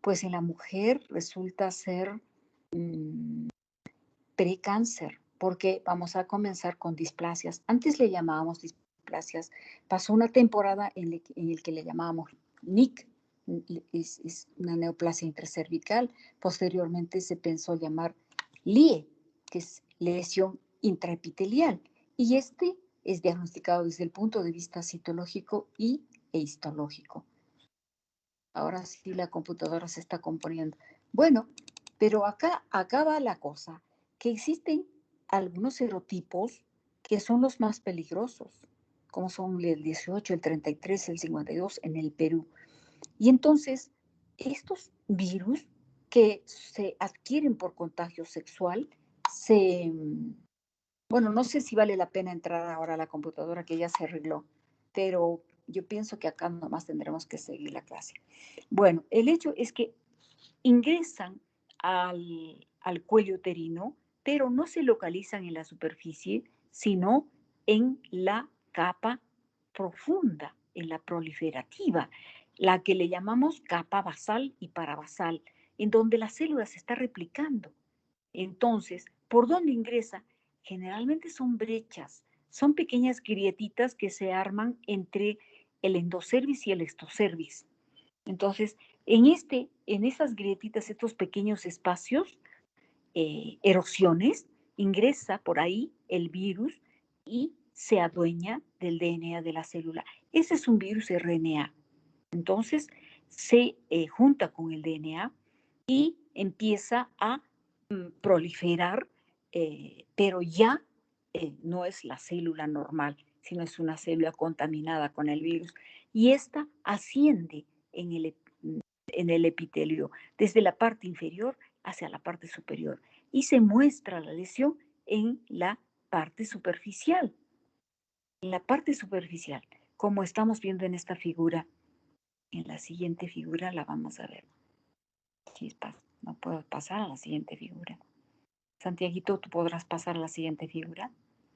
Pues en la mujer resulta ser mm, precáncer, porque vamos a comenzar con displasias. Antes le llamábamos displasias. Pasó una temporada en el que le llamábamos NIC, es una neoplasia intracervical. Posteriormente se pensó llamar LIE, que es lesión intraepitelial. Y este es diagnosticado desde el punto de vista citológico e histológico. Ahora sí la computadora se está componiendo. Bueno, pero acá va la cosa, que existen algunos serotipos que son los más peligrosos, como son el 18, el 33, el 52 en el Perú. Y entonces, estos virus que se adquieren por contagio sexual, bueno, no sé si vale la pena entrar ahora a la computadora que ya se arregló, pero yo pienso que acá nomás tendremos que seguir la clase. Bueno, el hecho es que ingresan al cuello uterino, pero no se localizan en la superficie, sino en la capa profunda, en la proliferativa, la que le llamamos capa basal y parabasal, en donde la célula se está replicando. Entonces, ¿por dónde ingresa? Generalmente son brechas, son pequeñas grietitas que se arman entre el endocervix y el extocervix. Entonces, en esas grietitas, estos pequeños espacios, erosiones, ingresa por ahí el virus y se adueña del DNA de la célula. Ese es un virus RNA. Entonces, se junta con el DNA y empieza a proliferar, pero ya no es la célula normal, sino es una célula contaminada con el virus. Y esta asciende en el epitelio, desde la parte inferior hacia la parte superior. Y se muestra la lesión en la parte superficial. En la parte superficial, como estamos viendo en esta figura. En la siguiente figura la vamos a ver. Chispas, no puedo pasar a la siguiente figura. Santiaguito, ¿tú podrás pasar a la siguiente figura?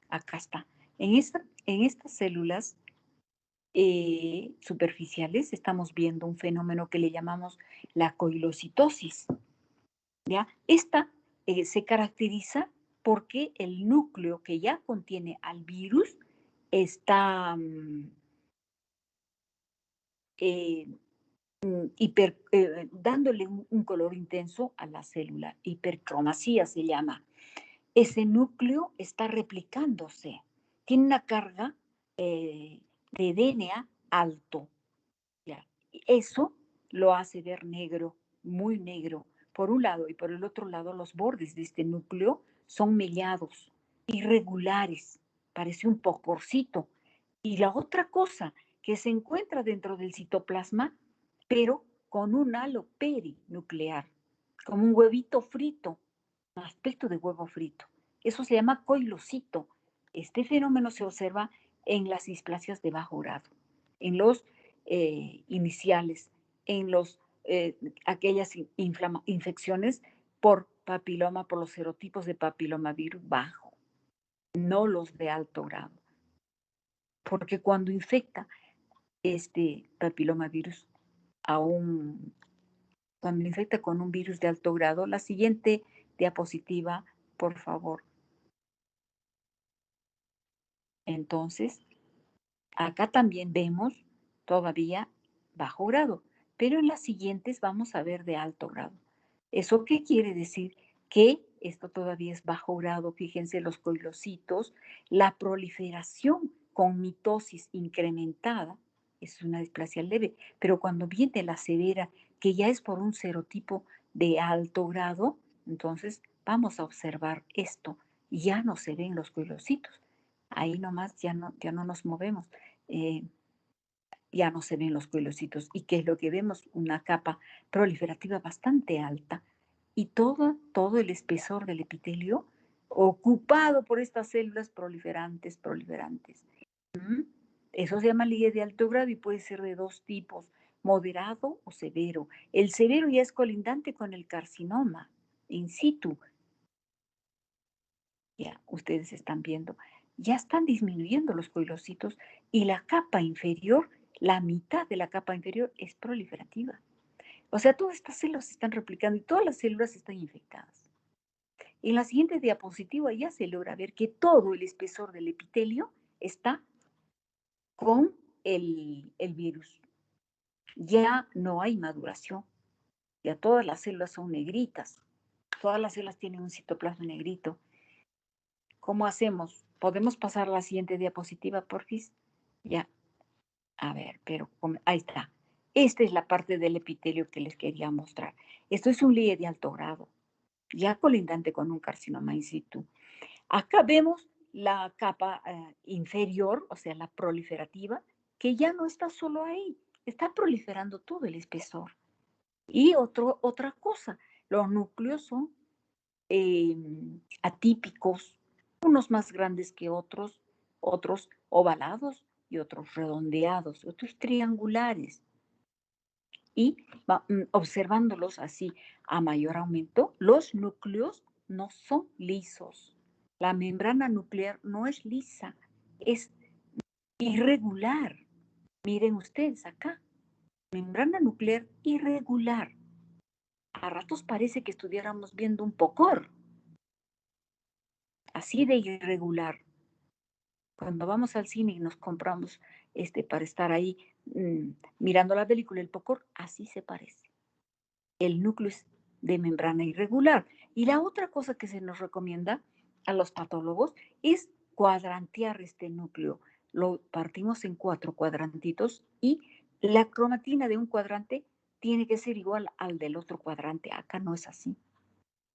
Acá está. En estas células superficiales estamos viendo un fenómeno que le llamamos la coilocitosis. ¿Ya? Esta se caracteriza porque el núcleo que ya contiene al virus está eh, dándole un color intenso a la célula. Hipercromasía se llama. Ese núcleo está replicándose. Tiene una carga de DNA alto. ¿Ya? Eso lo hace ver negro, muy negro, por un lado, y por el otro lado los bordes de este núcleo son mellados, irregulares, parece un pocorcito. Y la otra cosa que se encuentra dentro del citoplasma, pero con un halo perinuclear, como un huevito frito, un aspecto de huevo frito. Eso se llama coilocito. Este fenómeno se observa en las displasias de bajo grado, en los iniciales, en aquellas infecciones por papiloma, por los serotipos de papilomavirus bajo, no los de alto grado. Porque cuando infecta este papilomavirus cuando infecta con un virus de alto grado, la siguiente diapositiva, por favor. Entonces, acá también vemos todavía bajo grado, pero en las siguientes vamos a ver de alto grado. ¿Eso qué quiere decir? Que esto todavía es bajo grado. Fíjense los coilocitos, la proliferación con mitosis incrementada es una displasia leve, pero cuando viene la severa, que ya es por un serotipo de alto grado, entonces vamos a observar esto. Ya no se ven los coilocitos. Ahí nomás ya no nos movemos. Eh, ya no se ven los cuelocitos. ¿Y qué es lo que vemos? Una capa proliferativa bastante alta y todo el espesor del epitelio ocupado por estas células proliferantes. ¿Mm? Eso se llama ligue de alto grado y puede ser de dos tipos, moderado o severo. El severo ya es colindante con el carcinoma in situ. Ya, ustedes están viendo, ya están disminuyendo los coilocitos y la capa inferior, la mitad de la capa inferior es proliferativa. O sea, todas estas células se están replicando y todas las células están infectadas. En la siguiente diapositiva ya se logra ver que todo el espesor del epitelio está con el virus. Ya no hay maduración, ya todas las células son negritas, todas las células tienen un citoplasma negrito. ¿Cómo hacemos? ¿Podemos pasar a la siguiente diapositiva, porfis? Ya, a ver, pero ahí está. Esta es la parte del epitelio que les quería mostrar. Esto es un LIE de alto grado, ya colindante con un carcinoma in situ. Acá vemos la capa inferior, o sea, la proliferativa, que ya no está solo ahí, está proliferando todo el espesor. Y otra cosa, los núcleos son atípicos, unos más grandes que otros, otros ovalados y otros redondeados, otros triangulares. Y observándolos así a mayor aumento, los núcleos no son lisos. La membrana nuclear no es lisa, es irregular. Miren ustedes acá, membrana nuclear irregular. A ratos parece que estuviéramos viendo un pocor, así de irregular. Cuando vamos al cine y nos compramos para estar ahí mirando la película, el pocor, así se parece. El núcleo es de membrana irregular. Y la otra cosa que se nos recomienda a los patólogos es cuadrantear este núcleo. Lo partimos en 4 cuadrantitos y la cromatina de un cuadrante tiene que ser igual al del otro cuadrante. Acá no es así.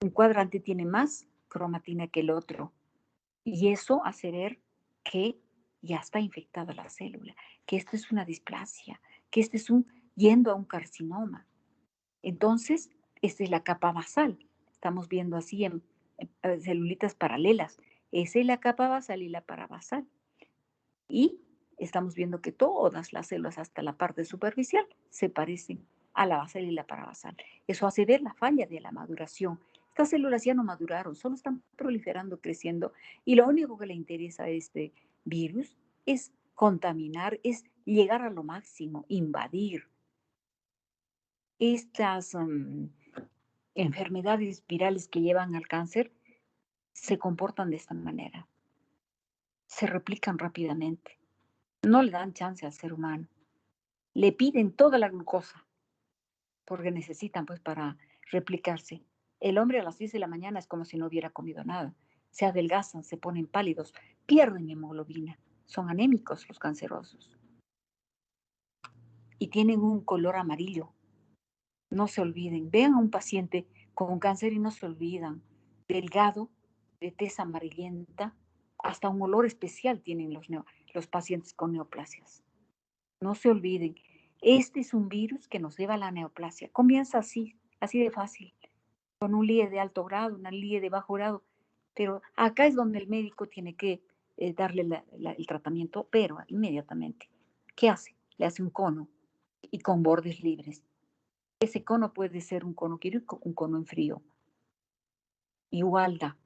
Un cuadrante tiene más cromatina que el otro. Y eso hace ver que ya está infectada la célula, que esto es una displasia, que este es yendo a un carcinoma. Entonces, esta es la capa basal. Estamos viendo así en celulitas paralelas. Esa es la capa basal y la parabasal. Y estamos viendo que todas las células, hasta la parte superficial, se parecen a la basal y la parabasal. Eso hace ver la falla de la maduración. Estas células ya no maduraron, solo están proliferando, creciendo, y lo único que le interesa a este virus es contaminar, es llegar a lo máximo, invadir. Estas enfermedades virales que llevan al cáncer se comportan de esta manera. Se replican rápidamente. No le dan chance al ser humano. Le piden toda la glucosa porque necesitan pues para replicarse. El hombre a las 10 de la mañana es como si no hubiera comido nada. Se adelgazan, se ponen pálidos, pierden hemoglobina. Son anémicos los cancerosos. Y tienen un color amarillo. No se olviden. Vean a un paciente con cáncer y no se olvidan. Delgado, de tez amarillenta, hasta un olor especial tienen los pacientes con neoplasias. No se olviden, este es un virus que nos lleva a la neoplasia. Comienza así, así de fácil, con un LIE de alto grado, una LIE de bajo grado, pero acá es donde el médico tiene que darle el tratamiento, pero inmediatamente. ¿Qué hace? Le hace un cono y con bordes libres. Ese cono puede ser un cono quirúrgico, un cono en frío. Igual da,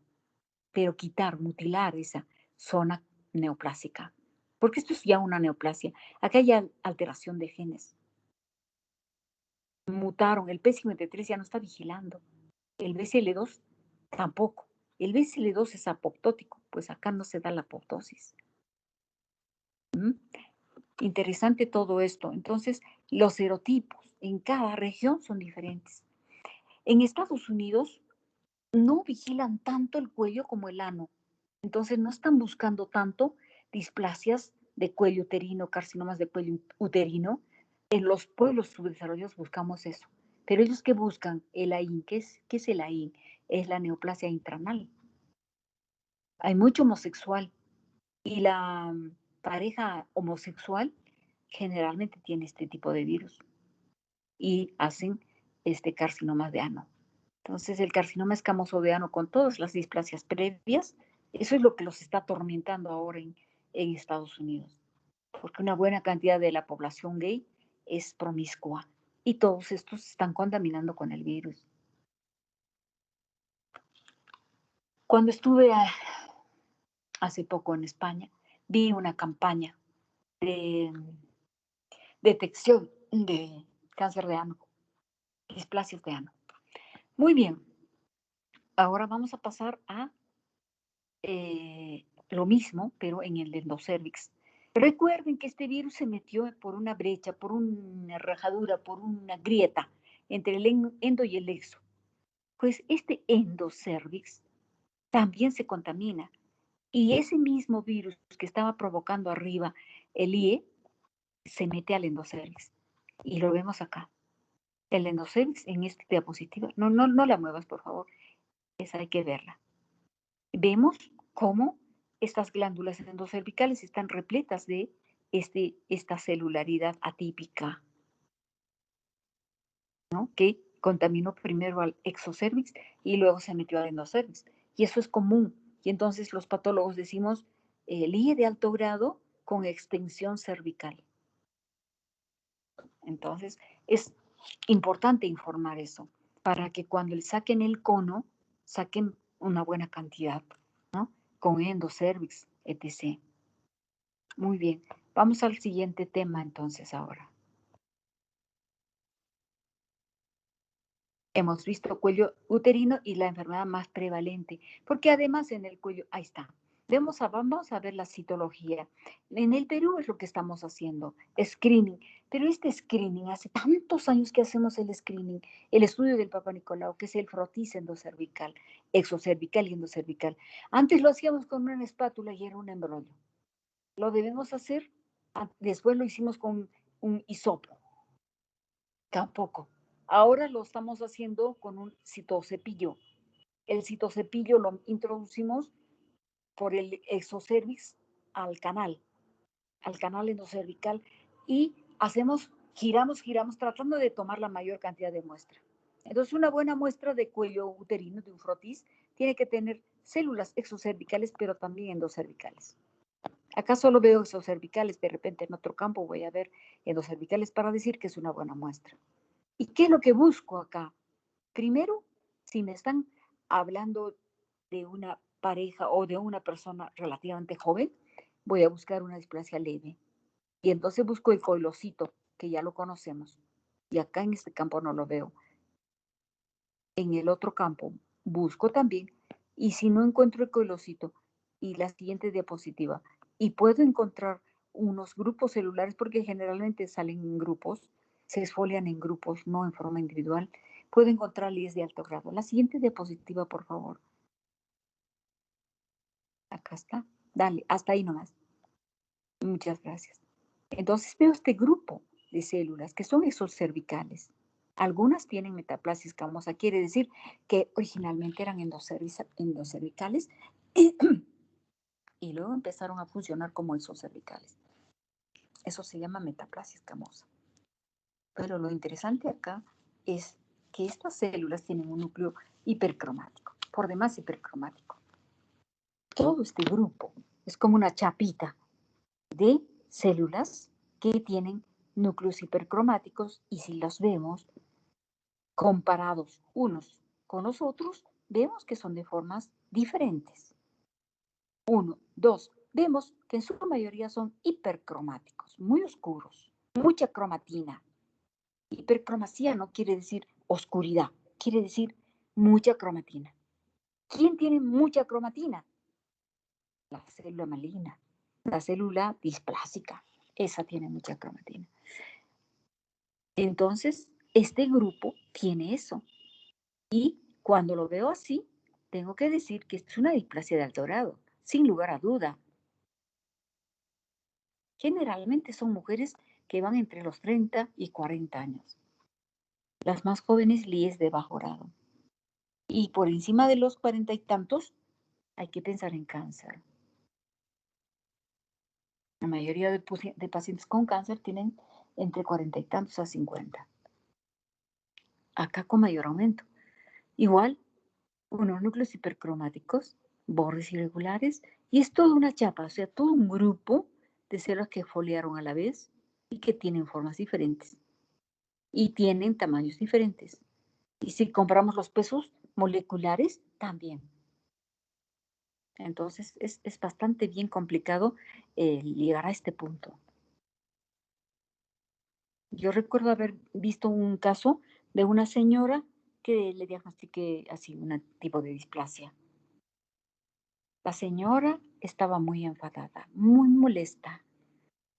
pero quitar, mutilar esa zona neoplásica. Porque esto es ya una neoplasia. Acá hay alteración de genes. Mutaron, el P53 ya no está vigilando, el BCL2 tampoco. El BCL2 es apoptótico, pues acá no se da la apoptosis. Interesante todo esto. Entonces, los serotipos en cada región son diferentes. En Estados Unidos no vigilan tanto el cuello como el ano. Entonces, no están buscando tanto displasias de cuello uterino, carcinomas de cuello uterino. En los pueblos subdesarrollados buscamos eso. Pero ellos que buscan el AIN, ¿qué es el AIN? Es la neoplasia intranal. Hay mucho homosexual y la pareja homosexual generalmente tiene este tipo de virus y hacen carcinomas de ano. Entonces, el carcinoma escamoso de ano con todas las displasias previas, eso es lo que los está atormentando ahora en Estados Unidos, porque una buena cantidad de la población gay es promiscua y todos estos están contaminando con el virus. Cuando estuve hace poco en España, vi una campaña de detección de cáncer de ano displasias de ano. Muy bien, ahora vamos a pasar a lo mismo, pero en el endocervix. Recuerden que este virus se metió por una brecha, por una rajadura, por una grieta entre el endo y el exo. Pues este endocervix también se contamina. Y ese mismo virus que estaba provocando arriba el IE se mete al endocervix. Y lo vemos acá. El endocervix en esta diapositiva. No la muevas, por favor. Esa hay que verla. Vemos cómo estas glándulas endocervicales están repletas de esta celularidad atípica, ¿no? Que contaminó primero al exocervix y luego se metió al endocervix. Y eso es común. Y entonces los patólogos decimos IE de alto grado con extensión cervical. Entonces es importante informar eso para que cuando le saquen el cono, saquen una buena cantidad, ¿no? Con endocervix, etc. Muy bien, vamos al siguiente tema entonces ahora. Hemos visto cuello uterino y la enfermedad más prevalente, porque además en el cuello, ahí está. Vamos a ver la citología. En el Perú es lo que estamos haciendo, screening. Pero este screening, hace tantos años que hacemos el screening, el estudio del Papa Nicolau, que es el frotis endocervical, exocervical y endocervical. Antes lo hacíamos con una espátula y era un embrollo. Lo debemos hacer, después lo hicimos con un hisopo. Tampoco. Ahora lo estamos haciendo con un citocepillo. El citocepillo lo introducimos por el exocervix al canal endocervical y giramos tratando de tomar la mayor cantidad de muestra. Entonces, una buena muestra de cuello uterino, de un frotis, tiene que tener células exocervicales, pero también endocervicales. Acá solo veo exocervicales, de repente en otro campo voy a ver endocervicales para decir que es una buena muestra. ¿Y qué es lo que busco acá? Primero, si me están hablando de una pareja o de una persona relativamente joven, voy a buscar una displasia leve. Y entonces busco el coilocito, que ya lo conocemos. Y acá en este campo no lo veo. En el otro campo busco también. Y si no encuentro el coilocito, y la siguiente diapositiva, y puedo encontrar unos grupos celulares, porque generalmente salen en grupos, se esfolian en grupos, no en forma individual, puedo encontrar IES de alto grado. La siguiente diapositiva, por favor. Acá está. Dale, hasta ahí nomás. Muchas gracias. Entonces veo este grupo de células que son exocervicales. Algunas tienen metaplasia escamosa, quiere decir que originalmente eran endocervicales y luego empezaron a funcionar como exocervicales. Eso se llama metaplasia escamosa. Pero lo interesante acá es que estas células tienen un núcleo hipercromático, por demás hipercromático. Todo este grupo es como una chapita de células que tienen núcleos hipercromáticos y si los vemos comparados unos con los otros, vemos que son de formas diferentes. Uno, dos, vemos que en su mayoría son hipercromáticos, muy oscuros, mucha cromatina. Hipercromacia no quiere decir oscuridad, quiere decir mucha cromatina. ¿Quién tiene mucha cromatina? La célula maligna, la célula displásica. Esa tiene mucha cromatina. Entonces, este grupo tiene eso. Y cuando lo veo así, tengo que decir que es una displasia de alto grado, sin lugar a duda. Generalmente son mujeres que van entre los 30 y 40 años. Las más jóvenes, LIES de bajo grado. Y por encima de los 40 y tantos, hay que pensar en cáncer. La mayoría de pacientes con cáncer tienen entre 40 y tantos a 50. Acá con mayor aumento. Igual, unos núcleos hipercromáticos, bordes irregulares, y es toda una chapa, o sea, todo un grupo de células que foliaron a la vez y que tienen formas diferentes y tienen tamaños diferentes. Y si comparamos los pesos moleculares, también. Entonces, es bastante bien complicado llegar a este punto. Yo recuerdo haber visto un caso de una señora que le diagnostiqué así un tipo de displasia. La señora estaba muy enfadada, muy molesta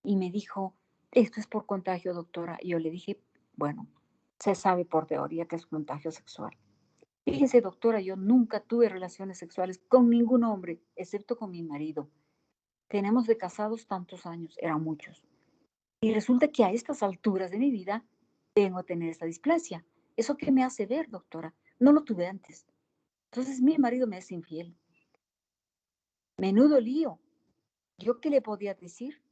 y me dijo, esto es por contagio, doctora. Y yo le dije, bueno, se sabe por teoría que es contagio sexual. Fíjese, doctora, yo nunca tuve relaciones sexuales con ningún hombre, excepto con mi marido. Tenemos de casados tantos años, eran muchos. Y resulta que a estas alturas de mi vida vengo a tener esta displasia. ¿Eso qué me hace ver, doctora? No lo tuve antes. Entonces mi marido me es infiel. Menudo lío. ¿Yo qué le podía decir?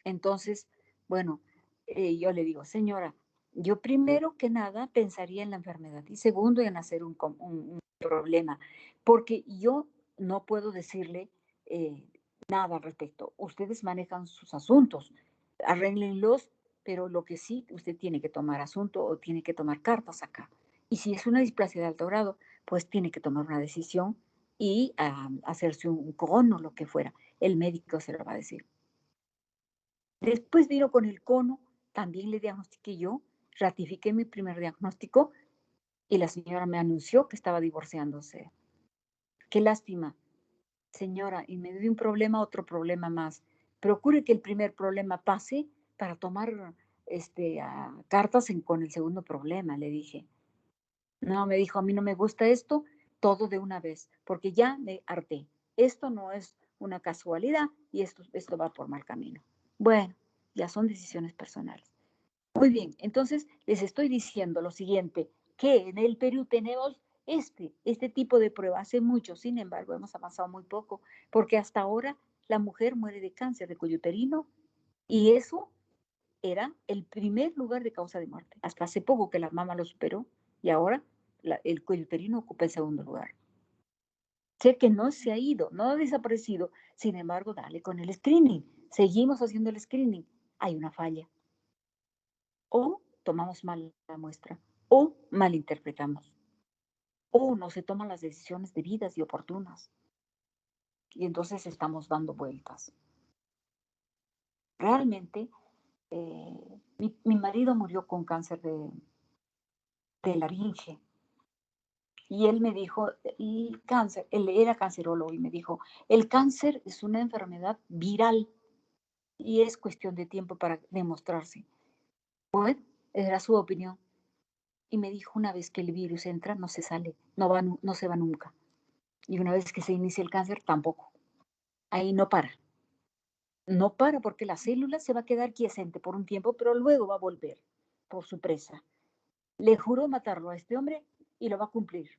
Entonces, bueno, yo le digo, señora, yo primero que nada pensaría en la enfermedad y segundo en hacer un problema, porque yo no puedo decirle nada al respecto. Ustedes manejan sus asuntos, arréglenlos, pero lo que sí, usted tiene que tomar asunto o tiene que tomar cartas acá. Y si es una displasia de alto grado, pues tiene que tomar una decisión y hacerse un cono, lo que fuera. El médico se lo va a decir. Después vino con el cono, también le diagnostiqué yo, ratifiqué mi primer diagnóstico y la señora me anunció que estaba divorciándose. Qué lástima, señora, y me dio un problema, otro problema más. Procure que el primer problema pase para tomar cartas con el segundo problema, le dije. No, me dijo, a mí no me gusta esto, todo de una vez, porque ya me harté. Esto no es una casualidad y esto va por mal camino. Bueno, ya son decisiones personales. Muy bien, entonces les estoy diciendo lo siguiente, que en el Perú tenemos este tipo de prueba hace mucho, sin embargo, hemos avanzado muy poco, porque hasta ahora la mujer muere de cáncer de cuello uterino y eso era el primer lugar de causa de muerte. Hasta hace poco que la mama lo superó y ahora el cuello uterino ocupa el segundo lugar. Sé que no se ha ido, no ha desaparecido, sin embargo, dale con el screening. Seguimos haciendo el screening. Hay una falla. O tomamos mal la muestra, o malinterpretamos, o no se toman las decisiones debidas y oportunas. Y entonces estamos dando vueltas. Realmente, mi marido murió con cáncer de laringe. Y él me dijo, y cáncer, él era cancerólogo y me dijo, el cáncer es una enfermedad viral y es cuestión de tiempo para demostrarse. Bueno, era su opinión. Y me dijo, una vez que el virus entra, no se sale, no se va nunca. Y una vez que se inicia el cáncer, tampoco. Ahí no para. No para porque la célula se va a quedar quiescente por un tiempo, pero luego va a volver por su presa. Le juró matarlo a este hombre y lo va a cumplir.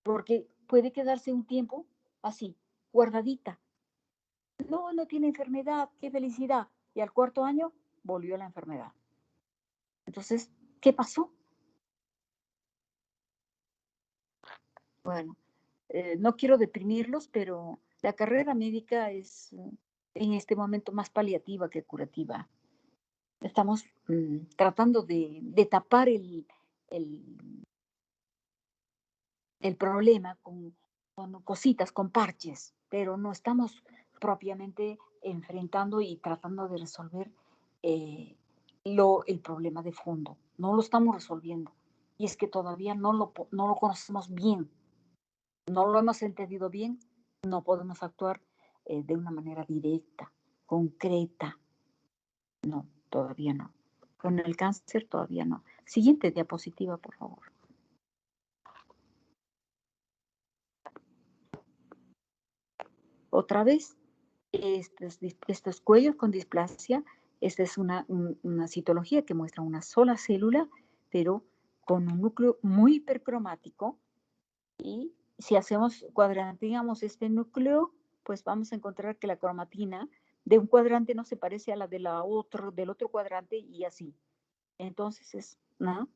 Porque puede quedarse un tiempo así, guardadita. No, no tiene enfermedad, qué felicidad. Y al cuarto año volvió la enfermedad. Entonces, ¿qué pasó? Bueno, no quiero deprimirlos, pero la carrera médica es en este momento más paliativa que curativa. Estamos tratando de tapar el, el problema con cositas, con parches, pero no estamos propiamente enfrentando y tratando de resolver eh, el problema de fondo. No lo estamos resolviendo. Y es que todavía no lo conocemos bien, no lo hemos entendido bien, no podemos actuar de una manera directa, concreta. No, todavía no. Con el cáncer todavía no. Siguiente diapositiva, por favor. Otra vez, estos cuellos con displasia, esta es una citología que muestra una sola célula, pero con un núcleo muy hipercromático. Y si hacemos, cuadranteamos este núcleo, pues vamos a encontrar que la cromatina de un cuadrante no se parece a la del otro cuadrante y así. Entonces es una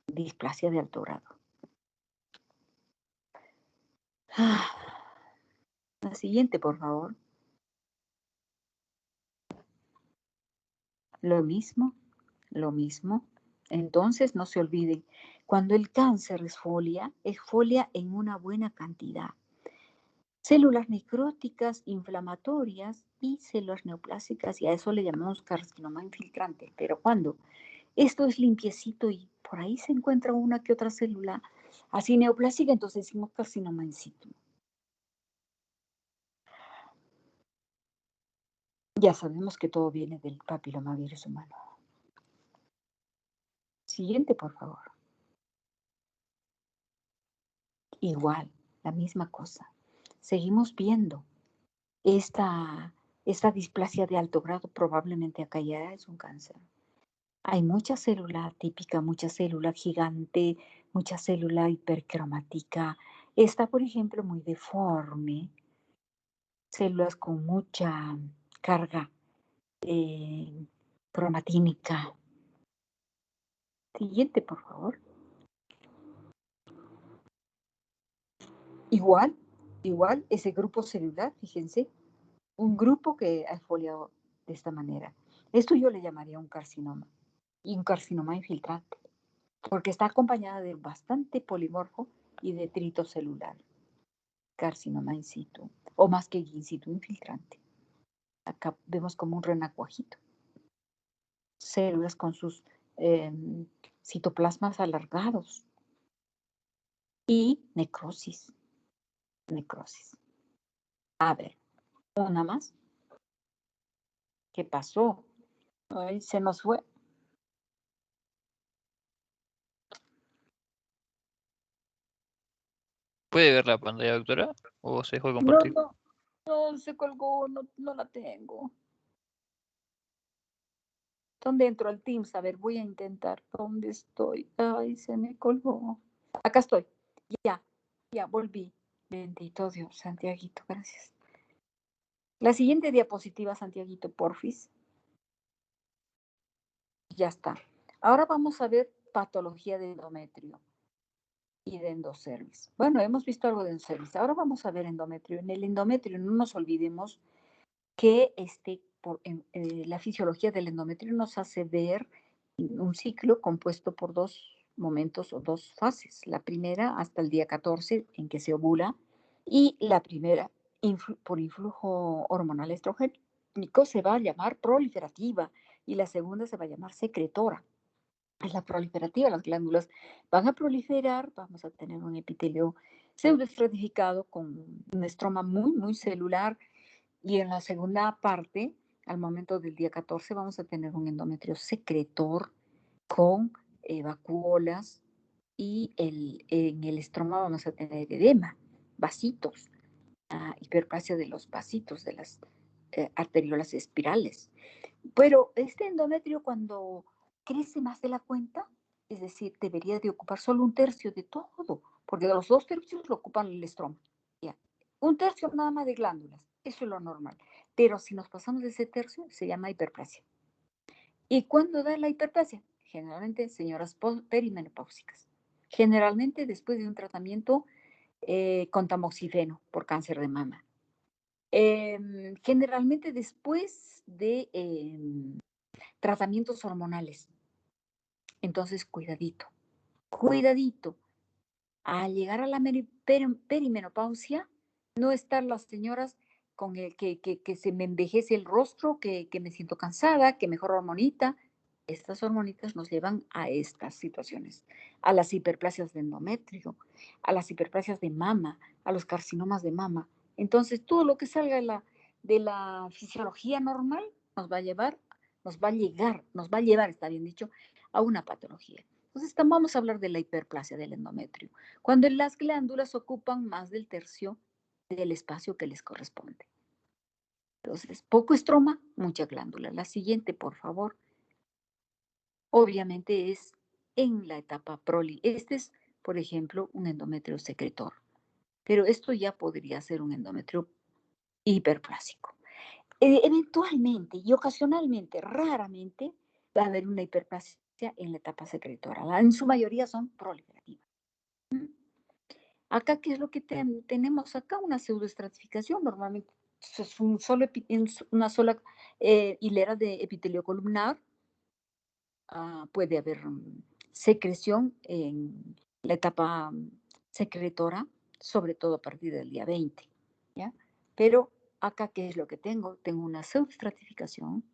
displasia de alto grado. La siguiente, por favor. Lo mismo, lo mismo. Entonces, no se olviden, cuando el cáncer es folia en una buena cantidad. Células necróticas, inflamatorias y células neoplásicas, y a eso le llamamos carcinoma infiltrante. Pero ¿cuándo? Esto es limpiecito y por ahí se encuentra una que otra célula así neoplástica, entonces decimos carcinoma in situ. Ya sabemos que todo viene del papilomavirus humano. Siguiente, por favor. Igual, la misma cosa. Seguimos viendo esta, esta displasia de alto grado, probablemente acá ya es un cáncer. Hay mucha célula típica, mucha célula gigante, mucha célula hipercromática. Está, por ejemplo, muy deforme, células con mucha carga eh, cromatínica. Siguiente, por favor. Igual, igual, ese grupo celular, fíjense, un grupo que ha foliado de esta manera. Esto yo le llamaría un carcinoma, y un carcinoma infiltrante, porque está acompañada de bastante polimorfo y detrito celular. Carcinoma in situ, o más que in situ, infiltrante. Acá vemos como un renacuajito. Células con sus eh, citoplasmas alargados y necrosis. Necrosis. A ver, una más. ¿Qué pasó? Ay, se nos fue. ¿Puede ver la pantalla, doctora? ¿O se dejó de No, compartir? no, no, se colgó, no, no la tengo. ¿Dónde entro al Teams? A ver, voy a intentar. ¿Dónde estoy? Ay, se me colgó. Acá estoy. Ya, ya, volví. Bendito Dios, Santiaguito, gracias. La siguiente diapositiva, Santiaguito, porfis. Ya está. Ahora vamos a ver patología de endometrio y de endocervix. Bueno, hemos visto algo de endocervix. Ahora vamos a ver endometrio. En el endometrio no nos olvidemos que la fisiología del endometrio nos hace ver un ciclo compuesto por dos momentos o dos fases. La primera hasta el día 14 en que se ovula y la primera por influjo hormonal estrogénico se va a llamar proliferativa y la segunda se va a llamar secretora. Es la proliferativa, las glándulas van a proliferar, vamos a tener un epitelio pseudoestratificado con un estroma muy, muy celular y en la segunda parte, al momento del día 14, vamos a tener un endometrio secretor con vacuolas y en el estroma vamos a tener edema, vasitos, hiperplasia de los vasitos, de las arteriolas espirales. Pero este endometrio cuando crece más de la cuenta, es decir, debería de ocupar solo un tercio de todo, porque de los dos tercios lo ocupan el estroma. ¿Ya? Un tercio nada más de glándulas, eso es lo normal. Pero si nos pasamos de ese tercio, se llama hiperplasia. ¿Y cuándo da la hiperplasia? Generalmente señoras perimenopáusicas. Generalmente después de un tratamiento con tamoxifeno por cáncer de mama. Generalmente después de tratamientos hormonales. Entonces, cuidadito, cuidadito. Al llegar a la perimenopausia, no estar las señoras con el que se me envejece el rostro, que me siento cansada, que mejor hormonita. Estas hormonitas nos llevan a estas situaciones, a las hiperplasias de endometrio, a las hiperplasias de mama, a los carcinomas de mama. Entonces, todo lo que salga de la fisiología normal nos va a llevar, nos va a llevar, está bien dicho, a una patología. Entonces, vamos a hablar de la hiperplasia del endometrio, cuando las glándulas ocupan más del tercio del espacio que les corresponde. Entonces, poco estroma, mucha glándula. La siguiente, por favor, obviamente es en la etapa proli. Este es, por ejemplo, un endometrio secretor, pero esto ya podría ser un endometrio hiperplásico. Eventualmente y ocasionalmente, raramente, va a haber una hiperplasia en la etapa secretora. En su mayoría son proliferativas. Acá, ¿qué es lo que tenemos acá? Una pseudoestratificación. Normalmente es una sola hilera de epitelio columnar. Puede haber secreción en la etapa secretora, sobre todo a partir del día 20. ¿Ya? Pero acá, ¿qué es lo que tengo? Tengo una pseudoestratificación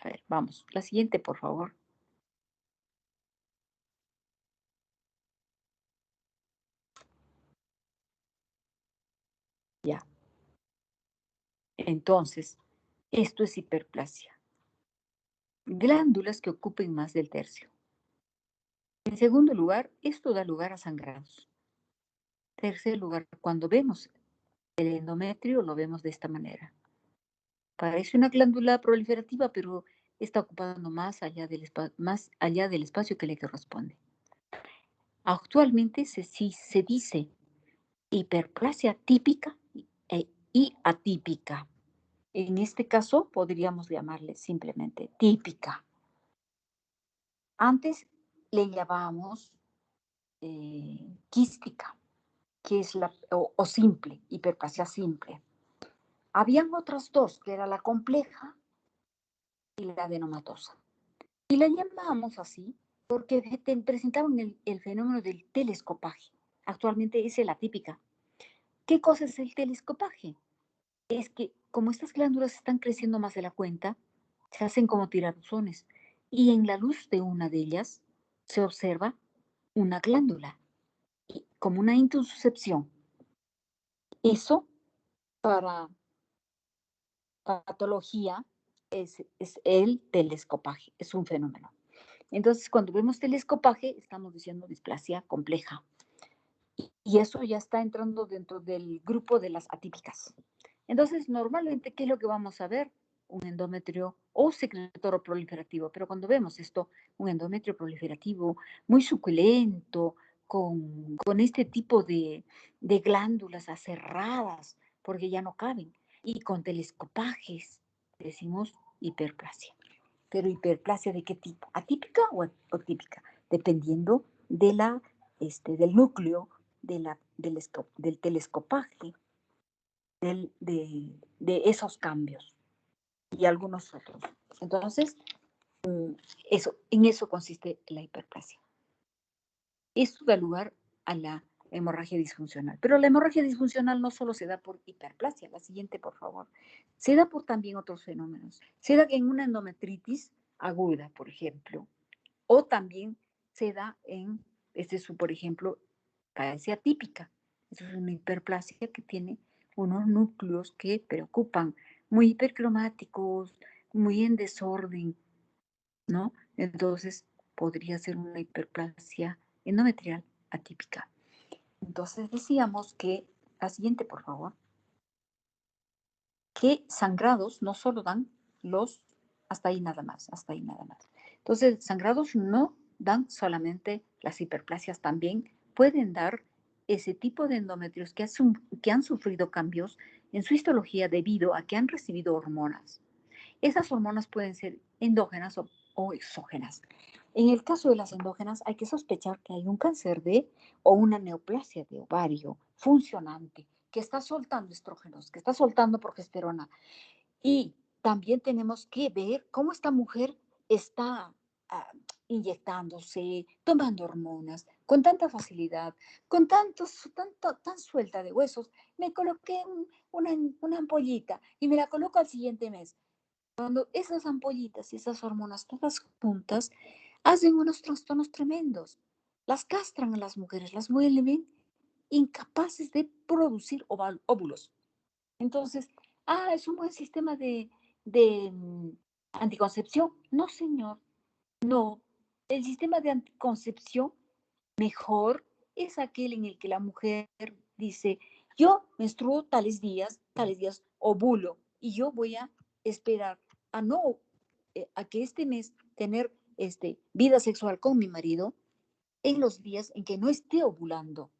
A ver, vamos. La siguiente, por favor. Ya. Entonces, esto es hiperplasia. Glándulas que ocupen más del tercio. En segundo lugar, esto da lugar a sangrados. Tercer lugar, cuando vemos el endometrio, lo vemos de esta manera. Parece una glándula proliferativa, pero está ocupando más allá del espacio que le corresponde. Actualmente se dice hiperplasia típica y atípica. En este caso, podríamos llamarle simplemente típica. Antes le llamábamos quística, que es o simple, hiperplasia simple. Habían otras dos, que era la compleja y la adenomatosa. Y la llamamos así porque presentaban el fenómeno del telescopaje. Actualmente es la típica. ¿Qué cosa es el telescopaje? Es que como estas glándulas están creciendo más de la cuenta, se hacen como tirabuzones. Y en la luz de una de ellas se observa una glándula, como una intussuscepción. Eso para patología es el telescopaje, es un fenómeno. Entonces, cuando vemos telescopaje, estamos diciendo displasia compleja. Y eso ya está entrando dentro del grupo de las atípicas. Entonces, normalmente, ¿qué es lo que vamos a ver? Un endometrio o secretor proliferativo. Pero cuando vemos esto, un endometrio proliferativo muy suculento, con este tipo de glándulas aserradas, porque ya no caben, y con telescopajes, decimos hiperplasia. Pero hiperplasia ¿de qué tipo? ¿Atípica o típica? Dependiendo de del núcleo del telescopaje, de esos cambios y algunos otros. Entonces, en eso consiste la hiperplasia. Esto da lugar a la hemorragia disfuncional. Pero la hemorragia disfuncional no solo se da por hiperplasia, la siguiente, por favor. Se da por también otros fenómenos. Se da en una endometritis aguda, por ejemplo, o también se da por ejemplo, parece atípica. Eso es una hiperplasia que tiene unos núcleos que preocupan, muy hipercromáticos, muy en desorden, ¿no? Entonces, podría ser una hiperplasia endometrial atípica. Entonces, decíamos que, la siguiente, por favor, que sangrados no solo dan hasta ahí nada más, hasta ahí nada más. Entonces, sangrados no dan solamente las hiperplasias, también pueden dar ese tipo de endometrios que han sufrido cambios en su histología debido a que han recibido hormonas. Esas hormonas pueden ser endógenas o exógenas. En el caso de las endógenas, hay que sospechar que hay un cáncer o una neoplasia de ovario funcionante que está soltando estrógenos, que está soltando progesterona. Y también tenemos que ver cómo esta mujer está inyectándose, tomando hormonas, con tanta facilidad, tan suelta de huesos. Me coloqué una ampollita y me la coloco al siguiente mes. Cuando esas ampollitas y esas hormonas todas juntas hacen unos trastornos tremendos. Las castran a las mujeres, las vuelven incapaces de producir óvulos. Entonces, es un buen sistema de anticoncepción. No, señor, no. El sistema de anticoncepción mejor es aquel en el que la mujer dice, yo menstruo tales días ovulo, y yo voy a esperar a que este mes tener vida sexual con mi marido en los días en que no esté ovulando,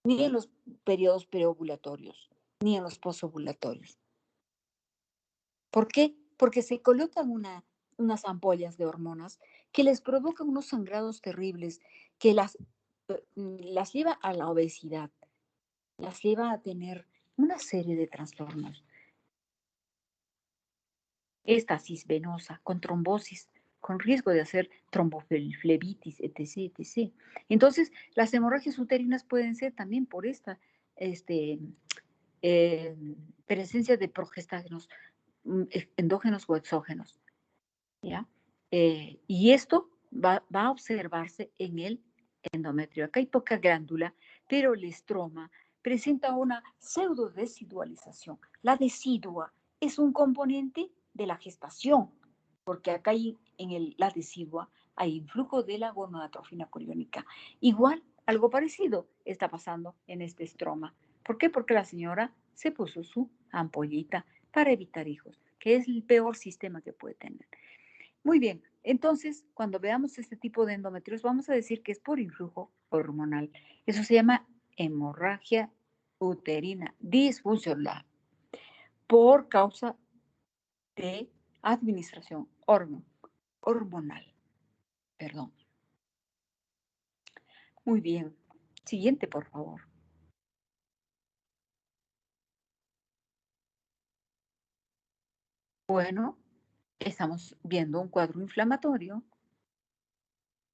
ni en los periodos preovulatorios, ni en los posovulatorios. ¿Por qué? Porque se colocan unas ampollas de hormonas que les provocan unos sangrados terribles, que las lleva a la obesidad, las lleva a tener una serie de trastornos. Estasis venosa, con trombosis, con riesgo de hacer tromboflebitis, etc., etc. Entonces, las hemorragias uterinas pueden ser también por esta eh, presencia de progestágenos endógenos o exógenos. ¿ya? Y esto va a observarse en el endometrio. Acá hay poca glándula, pero el estroma presenta una pseudodesidualización. La decidua es un componente de la gestación, porque acá hay, la decidua hay influjo de la gonadotrofina coriónica. Igual, algo parecido está pasando en este estroma. ¿Por qué? Porque la señora se puso su ampollita para evitar hijos, que es el peor sistema que puede tener. Muy bien, entonces cuando veamos este tipo de endometriosis vamos a decir que es por influjo hormonal. Eso se llama hemorragia uterina disfuncional por causa de administración hormonal. Perdón. Muy bien. Siguiente, por favor. Bueno, estamos viendo un cuadro inflamatorio.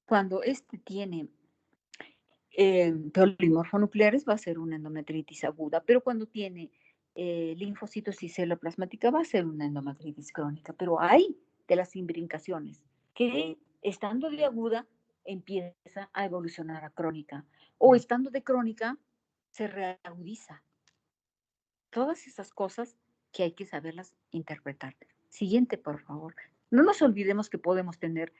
Cuando este tiene polimorfonucleares va a ser una endometritis aguda, pero cuando tiene linfocitos y célula plasmática va a ser una endometritis crónica. Pero hay de las imbricaciones que estando de aguda empieza a evolucionar a crónica o estando de crónica se reagudiza. Todas esas cosas que hay que saberlas interpretar. Siguiente, por favor. No nos olvidemos que podemos tener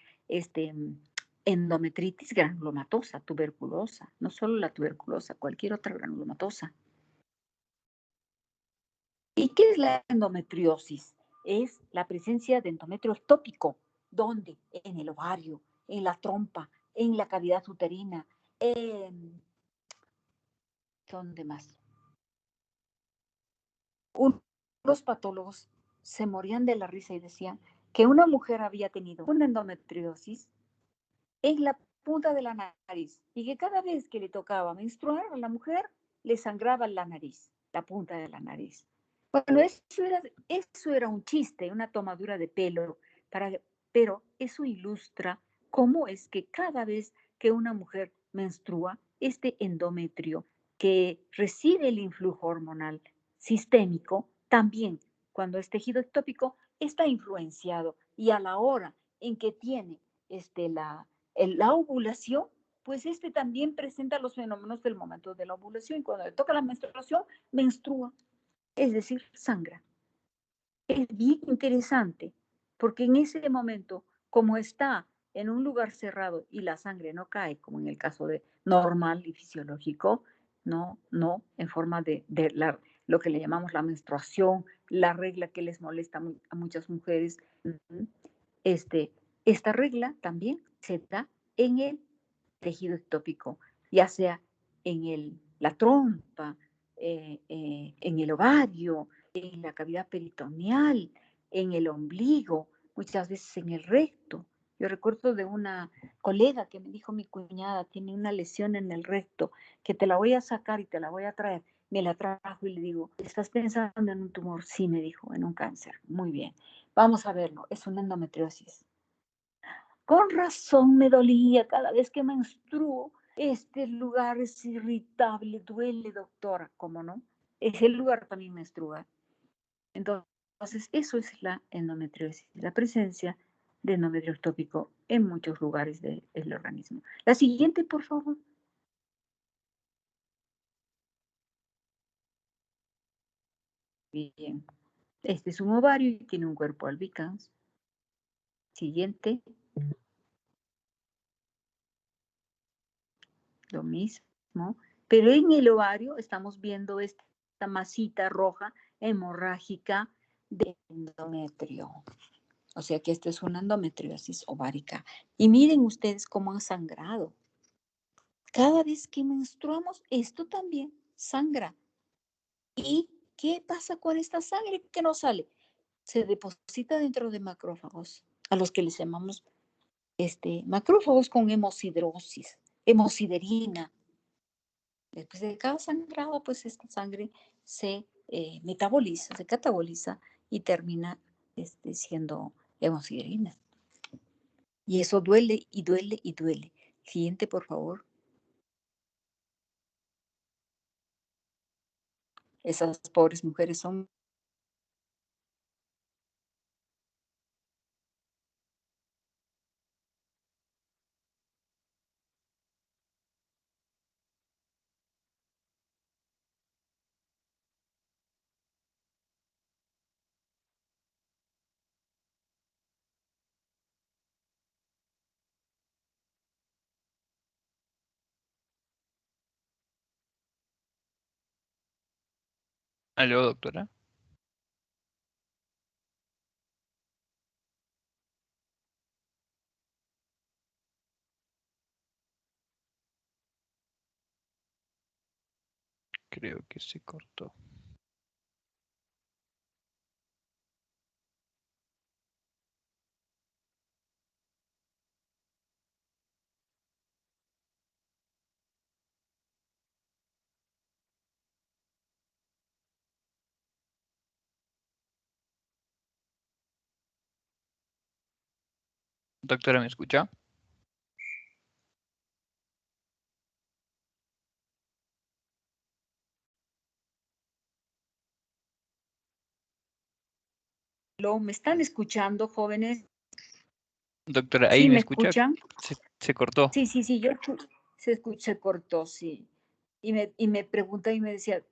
endometritis granulomatosa, tuberculosa, no solo la tuberculosa, cualquier otra granulomatosa. ¿Y qué es la endometriosis? Es la presencia de endometrio ectópico. ¿Dónde? En el ovario, en la trompa, en la cavidad uterina. ¿Dónde más? Unos patólogos se morían de la risa y decían que una mujer había tenido una endometriosis en la punta de la nariz y que cada vez que le tocaba menstruar a la mujer le sangraba la nariz, la punta de la nariz. Bueno, eso era un chiste, una tomadura de pelo, pero eso ilustra cómo es que cada vez que una mujer menstrua, este endometrio que recibe el influjo hormonal sistémico, también cuando es tejido ectópico, está influenciado y a la hora en que tiene la ovulación, pues también presenta los fenómenos del momento de la ovulación y cuando le toca la menstruación, menstrua, es decir, sangra. Es bien interesante porque en ese momento, como está en un lugar cerrado y la sangre no cae, como en el caso de normal y fisiológico, no en forma lo que le llamamos la menstruación, la regla que les molesta a muchas mujeres, esta regla también se da en el tejido ectópico, ya sea en la trompa, en el ovario, en la cavidad peritoneal, en el ombligo, muchas veces en el recto. Yo recuerdo de una colega que me dijo, mi cuñada tiene una lesión en el recto, que te la voy a sacar y te la voy a traer. Me la trajo y le digo, ¿estás pensando en un tumor? Sí, me dijo, en un cáncer. Muy bien, vamos a verlo, es una endometriosis. Con razón me dolía cada vez que menstruo. Este lugar es irritable, duele, doctora, ¿cómo no? Ese lugar también menstrua. Entonces, eso es la endometriosis, la presencia de endometrio ectópico en muchos lugares del organismo. La siguiente, por favor. Bien. Este es un ovario y tiene un cuerpo albicans. Siguiente. Lo mismo. Pero en el ovario estamos viendo esta masita roja hemorrágica de endometrio. O sea que esto es una endometriosis ovárica. Y miren ustedes cómo han sangrado. Cada vez que menstruamos, esto también sangra. ¿Y qué pasa con esta sangre que no sale? Se deposita dentro de macrófagos, a los que les llamamos macrófagos con hemosiderosis, hemosiderina. Después de cada sangrado, pues esta sangre se metaboliza, se cataboliza y termina siendo hemosiderina. Y eso duele y duele y duele. Siguiente, por favor. Esas pobres mujeres son Aló, doctora. Creo que se cortó. Doctora, ¿me escucha? ¿Me están escuchando, jóvenes? Doctora, ¿ahí ¿Sí me me escucha? escuchan? Se cortó. Sí, se cortó, sí. Y me preguntaba y me decía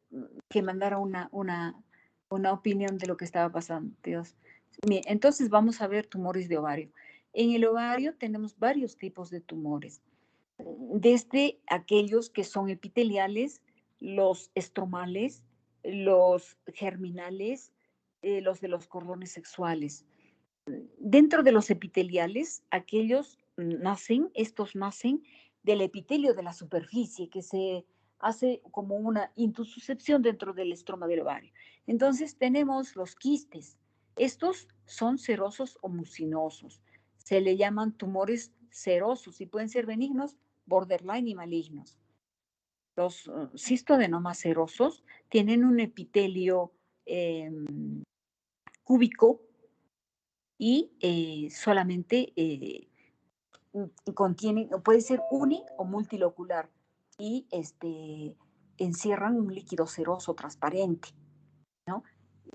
que mandara una opinión de lo que estaba pasando, Dios. Entonces vamos a ver tumores de ovario. En el ovario tenemos varios tipos de tumores, desde aquellos que son epiteliales, los estromales, los germinales, los de los cordones sexuales. Dentro de los epiteliales, estos nacen del epitelio de la superficie, que se hace como una intususcepción dentro del estroma del ovario. Entonces tenemos los quistes. Estos son serosos o mucinosos. Se le llaman tumores serosos y pueden ser benignos, borderline y malignos. Los cistodenomas serosos tienen un epitelio cúbico y solamente contienen, puede ser uni o multilocular y encierran un líquido ceroso transparente, ¿no?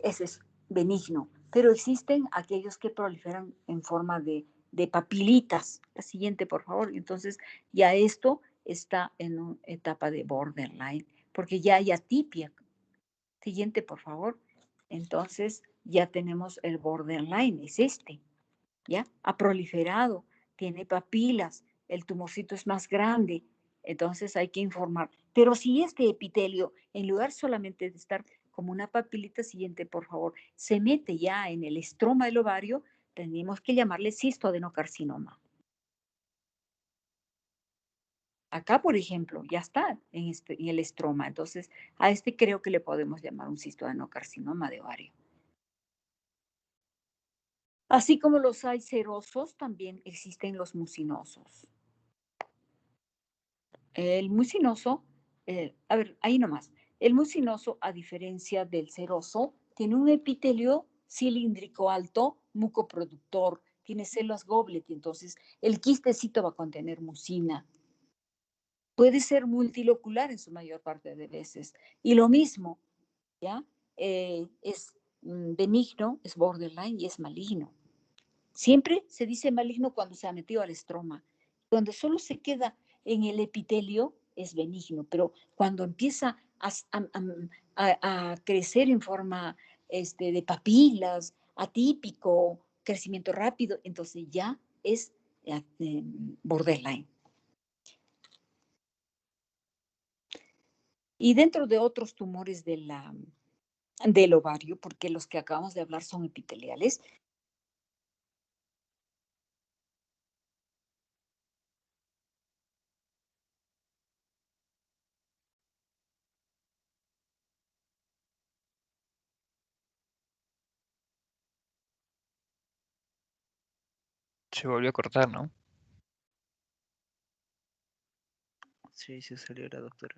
Ese es benigno, pero existen aquellos que proliferan en forma de papilitas. La siguiente, por favor. Entonces, ya esto está en una etapa de borderline, porque ya hay atipia. Siguiente, por favor. Entonces, ya tenemos el borderline, es este. ¿Ya? Ha proliferado, tiene papilas, el tumorcito es más grande, entonces hay que informar. Pero si este epitelio, en lugar solamente de estar como una papilita, siguiente, por favor, se mete ya en el estroma del ovario, tenemos que llamarle cistodenocarcinoma. Acá, por ejemplo, ya está en el estroma, entonces a este creo que le podemos llamar un cistodenocarcinoma de ovario. Así como los hay serosos, también existen los mucinosos. El mucinoso, a ver, ahí nomás. El mucinoso, a diferencia del seroso, tiene un epitelio cilíndrico alto, mucoproductor, tiene células goblet, entonces el quistecito va a contener mucina. Puede ser multilocular en su mayor parte de veces. Y lo mismo, ¿ya? Es benigno, es borderline y es maligno. Siempre se dice maligno cuando se ha metido al estroma. Cuando solo se queda en el epitelio es benigno, pero cuando empieza a crecer en forma de papilas, atípico, crecimiento rápido, entonces ya es borderline. Y dentro de otros tumores del ovario, porque los que acabamos de hablar son epiteliales, Se volvió a cortar, ¿no? Sí, se salió la doctora.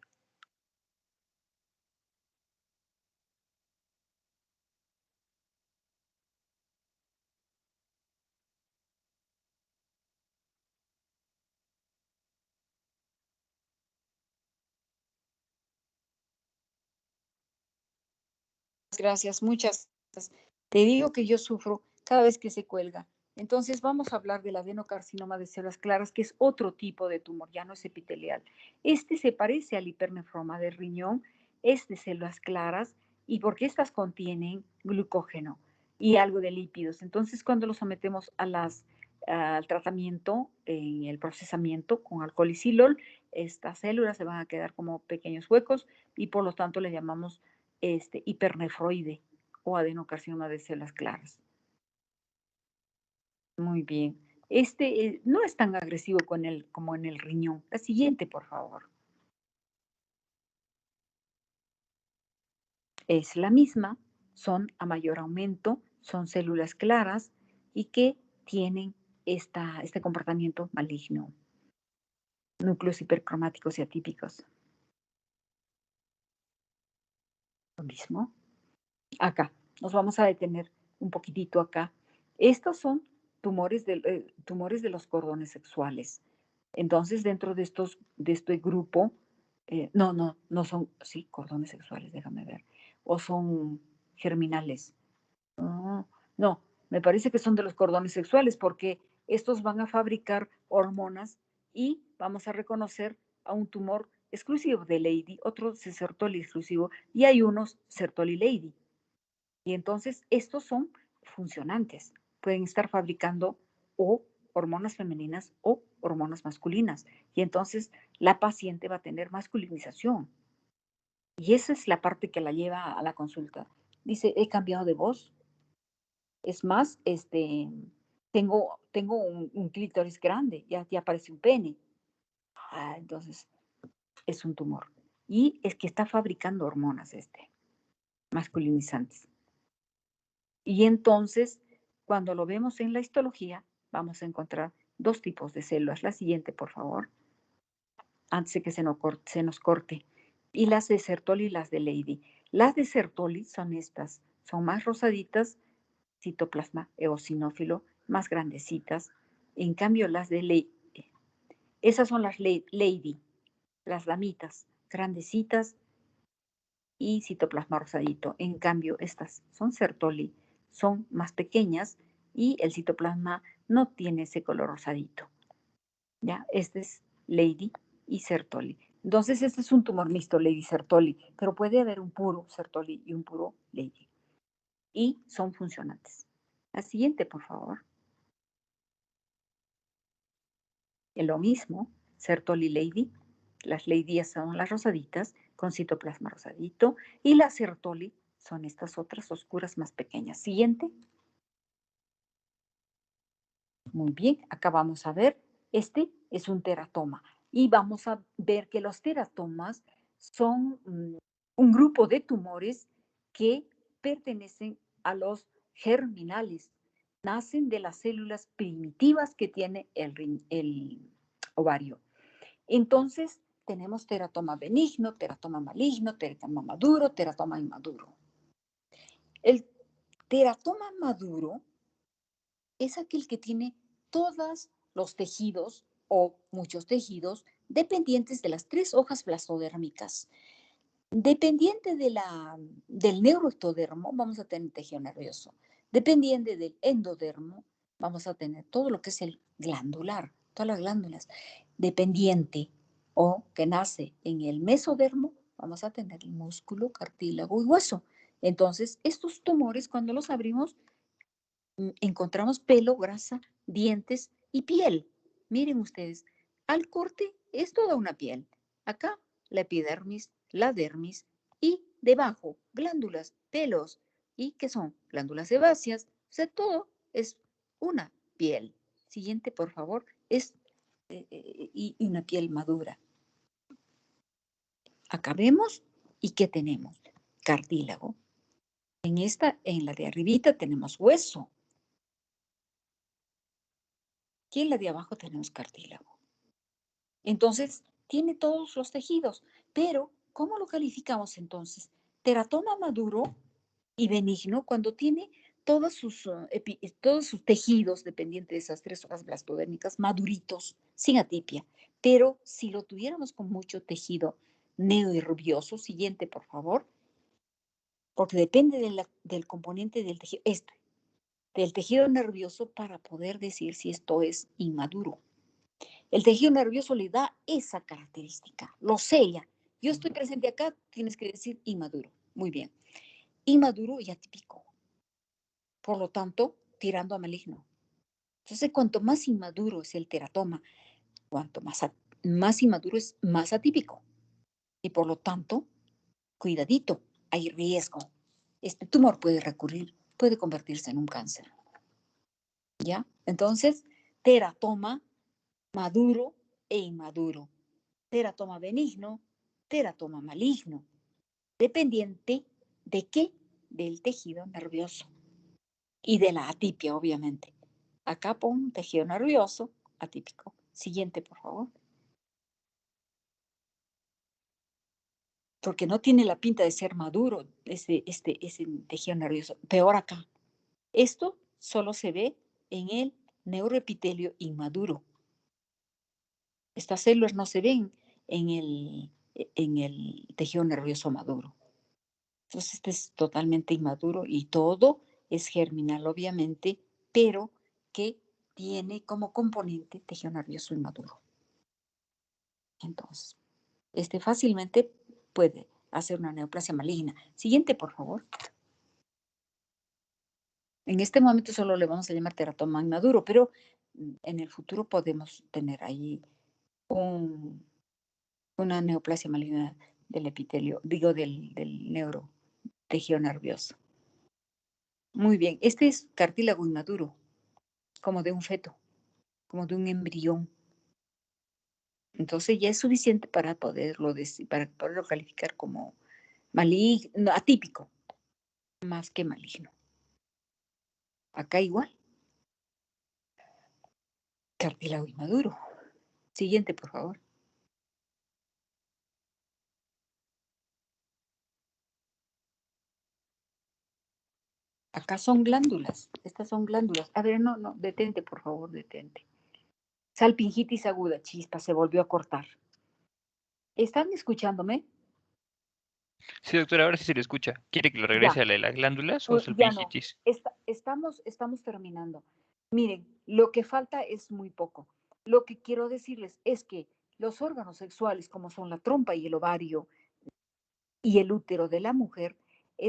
gracias, muchas gracias. Te digo que yo sufro cada vez que se cuelga. Entonces vamos a hablar del adenocarcinoma de células claras, que es otro tipo de tumor, ya no es epitelial. Este se parece al hipernefroma del riñón, es de células claras y porque estas contienen glucógeno y algo de lípidos. Entonces cuando los sometemos al tratamiento, en el procesamiento con alcohol y silol, estas células se van a quedar como pequeños huecos y por lo tanto le llamamos hipernefroide o adenocarcinoma de células claras. Muy bien. No es tan agresivo como en el riñón. La siguiente, por favor. Es la misma, son a mayor aumento, son células claras y que tienen este comportamiento maligno. Núcleos hipercromáticos y atípicos. Lo mismo. Acá, nos vamos a detener un poquitito acá. Estos son tumores de los cordones sexuales. Entonces, dentro de este grupo, no son, sí, cordones sexuales, déjame ver, o son germinales. No, me parece que son de los cordones sexuales porque estos van a fabricar hormonas y vamos a reconocer a un tumor exclusivo de Leydig, otro Sertoli exclusivo, y hay unos Sertoli Leydig. Y entonces estos son funcionantes. Pueden estar fabricando o hormonas femeninas o hormonas masculinas. Y entonces la paciente va a tener masculinización. Y esa es la parte que la lleva a la consulta. Dice, he cambiado de voz. Es más, tengo un clítoris grande, ya aparece un pene. Entonces es un tumor. Y es que está fabricando hormonas masculinizantes. Y entonces, cuando lo vemos en la histología, vamos a encontrar dos tipos de células. La siguiente, por favor, antes de que se nos corte. Y las de Sertoli y las de Leydig. Las de Sertoli son estas, son más rosaditas, citoplasma eosinófilo, más grandecitas. En cambio, las de Leydig, esas son las Leydig, las damitas, grandecitas y citoplasma rosadito. En cambio, estas son Sertoli, son más pequeñas y el citoplasma no tiene ese color rosadito. ¿Ya? Este es Leydig y Sertoli. Entonces, este es un tumor mixto Leydig-Sertoli, pero puede haber un puro Sertoli y un puro Leydig. Y son funcionantes. La siguiente, por favor. Es lo mismo, Sertoli Leydig. Las Leydig son las rosaditas con citoplasma rosadito y las Sertoli son estas otras oscuras más pequeñas. Siguiente. Muy bien, acá vamos a ver, este es un teratoma y vamos a ver que los teratomas son un grupo de tumores que pertenecen a los germinales, nacen de las células primitivas que tiene el ovario. Entonces, tenemos teratoma benigno, teratoma maligno, teratoma maduro, teratoma inmaduro. El teratoma maduro es aquel que tiene todos los tejidos o muchos tejidos dependientes de las 3 hojas blastodérmicas. Dependiente del neuroectodermo, vamos a tener tejido nervioso. Dependiente del endodermo, vamos a tener todo lo que es el glandular, todas las glándulas. Dependiente o que nace en el mesodermo, vamos a tener el músculo, cartílago y hueso. Entonces, estos tumores, cuando los abrimos, encontramos pelo, grasa, dientes y piel. Miren ustedes, al corte es toda una piel. Acá la epidermis, la dermis y debajo glándulas, pelos. ¿Y qué son? Glándulas sebáceas. O sea, todo es una piel. Siguiente, por favor, es y una piel madura. Acá vemos y ¿qué tenemos? Cartílago. En la de arribita tenemos hueso. Y en la de abajo tenemos cartílago. Entonces, tiene todos los tejidos. Pero, ¿cómo lo calificamos entonces? Teratoma maduro y benigno cuando tiene todos sus tejidos, dependientes de esas 3 hojas blastodérmicas, maduritos, sin atipia. Pero si lo tuviéramos con mucho tejido neonervioso, siguiente, por favor, porque depende del componente del tejido, del tejido nervioso para poder decir si esto es inmaduro. El tejido nervioso le da esa característica, lo sella. Yo estoy presente acá, tienes que decir inmaduro. Muy bien. Inmaduro y atípico. Por lo tanto, tirando a maligno. Entonces, cuanto más inmaduro es el teratoma, cuanto más inmaduro es más atípico. Y por lo tanto, cuidadito, hay riesgo. Este tumor puede recurrir, puede convertirse en un cáncer. ¿Ya? Entonces, teratoma maduro e inmaduro. Teratoma benigno, teratoma maligno. Dependiente de qué, del tejido nervioso y de la atipia, obviamente. Acá pon tejido nervioso atípico. Siguiente, por favor. Porque no tiene la pinta de ser maduro ese tejido nervioso. Peor acá. Esto solo se ve en el neuroepitelio inmaduro. Estas células no se ven en el tejido nervioso maduro. Entonces, este es totalmente inmaduro y todo es germinal, obviamente, pero que tiene como componente tejido nervioso inmaduro. Entonces, fácilmente puede hacer una neoplasia maligna. Siguiente, por favor. En este momento solo le vamos a llamar teratoma inmaduro, pero en el futuro podemos tener ahí una neoplasia maligna del epitelio, digo, del neurotejido nervioso. Muy bien, este es cartílago inmaduro, como de un feto, como de un embrión. Entonces ya es suficiente para poderlo calificar como maligno, atípico, más que maligno. Acá igual. Cartílago inmaduro. Siguiente, por favor. Acá son glándulas. Estas son glándulas. A ver, no, detente, por favor, detente. Salpingitis aguda, chispa, se volvió a cortar. ¿Están escuchándome? Sí, doctora, ahora sí se le escucha. ¿Quiere que lo Ya. regrese a la de las glándulas o Ya no. salpingitis? Estamos terminando. Miren, lo que falta es muy poco. Lo que quiero decirles es que los órganos sexuales, como son la trompa y el ovario y el útero de la mujer,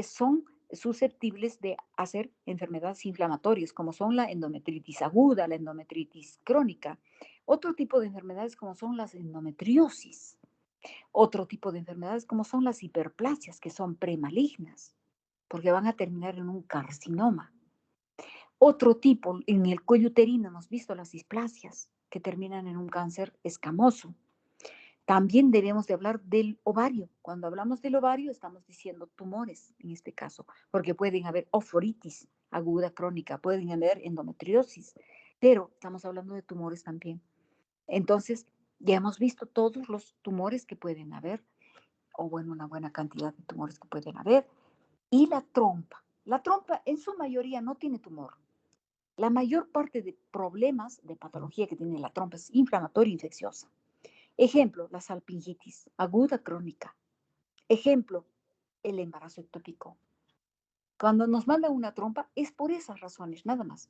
son susceptibles de hacer enfermedades inflamatorias, como son la endometritis aguda, la endometritis crónica. Otro tipo de enfermedades como son las endometriosis. Otro tipo de enfermedades como son las hiperplasias, que son premalignas, porque van a terminar en un carcinoma. Otro tipo, en el cuello uterino hemos visto las displasias, que terminan en un cáncer escamoso. También debemos de hablar del ovario. Cuando hablamos del ovario estamos diciendo tumores, en este caso, porque pueden haber oforitis aguda crónica, pueden haber endometriosis, pero estamos hablando de tumores también. Entonces, ya hemos visto todos los tumores que pueden haber, o bueno, una buena cantidad de tumores que pueden haber. Y la trompa. La trompa en su mayoría no tiene tumor. La mayor parte de problemas de patología que tiene la trompa es inflamatoria e infecciosa. Ejemplo, la salpingitis aguda crónica. Ejemplo, el embarazo ectópico. Cuando nos mandan una trompa es por esas razones, nada más.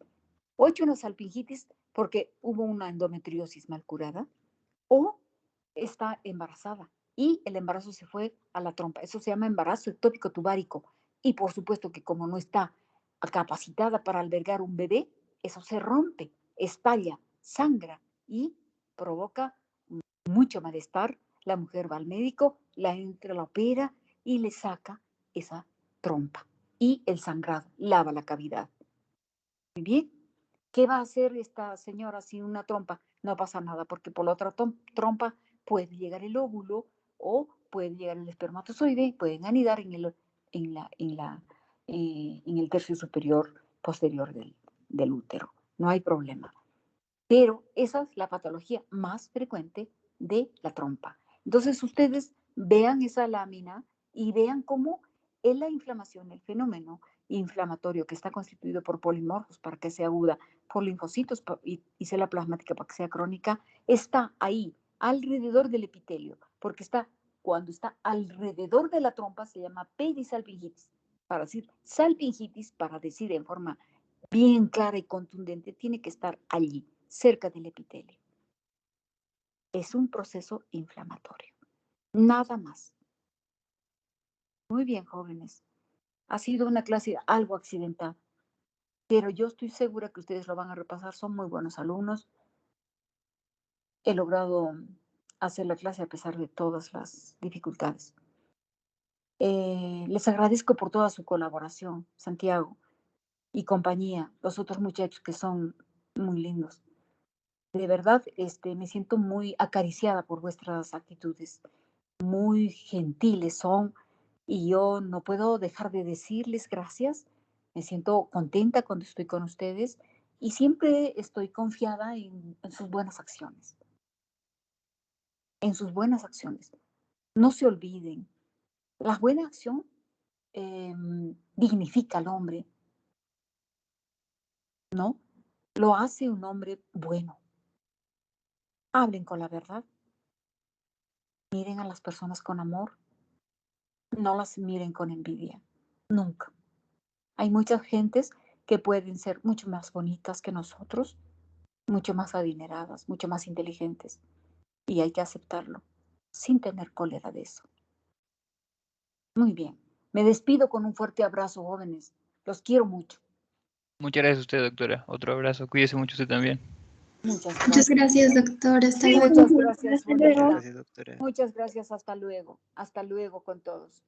O hecho una salpingitis porque hubo una endometriosis mal curada, o está embarazada y el embarazo se fue a la trompa. Eso se llama embarazo ectópico tubárico. Y por supuesto que como no está capacitada para albergar un bebé, eso se rompe, estalla, sangra y provoca mucho malestar. La mujer va al médico, la entra, la opera y le saca esa trompa. Y el sangrado lava la cavidad. Muy bien. ¿Qué va a hacer esta señora sin una trompa? No pasa nada, porque por la otra trompa puede llegar el óvulo o puede llegar el espermatozoide, pueden anidar en el tercio superior posterior del útero. No hay problema. Pero esa es la patología más frecuente de la trompa. Entonces ustedes vean esa lámina y vean cómo es la inflamación, el fenómeno inflamatorio que está constituido por polimorfos para que sea aguda, por linfocitos y célula plasmática para que sea crónica, está ahí, alrededor del epitelio, porque cuando está alrededor de la trompa se llama perisalpingitis, para decir salpingitis, para decir en forma bien clara y contundente, tiene que estar allí, cerca del epitelio. Es un proceso inflamatorio, nada más. Muy bien, jóvenes. Ha sido una clase algo accidental, pero yo estoy segura que ustedes lo van a repasar. Son muy buenos alumnos. He logrado hacer la clase a pesar de todas las dificultades. Les agradezco por toda su colaboración, Santiago y compañía, los otros muchachos que son muy lindos. De verdad, me siento muy acariciada por vuestras actitudes, muy gentiles son, y yo no puedo dejar de decirles gracias. Me siento contenta cuando estoy con ustedes y siempre estoy confiada en sus buenas acciones, en sus buenas acciones. No se olviden, la buena acción dignifica al hombre, ¿no? Lo hace un hombre bueno. Hablen con la verdad, miren a las personas con amor, no las miren con envidia, nunca. Hay muchas gentes que pueden ser mucho más bonitas que nosotros, mucho más adineradas, mucho más inteligentes, y hay que aceptarlo, sin tener cólera de eso. Muy bien, me despido con un fuerte abrazo, jóvenes. Los quiero mucho. Muchas gracias a usted, doctora. Otro abrazo. Cuídese mucho usted también. Muchas Muchas gracias. gracias, doctor. Hasta luego. Muchas gracias, Muchas bonita. gracias, doctora. Muchas gracias, hasta luego. Hasta luego con todos.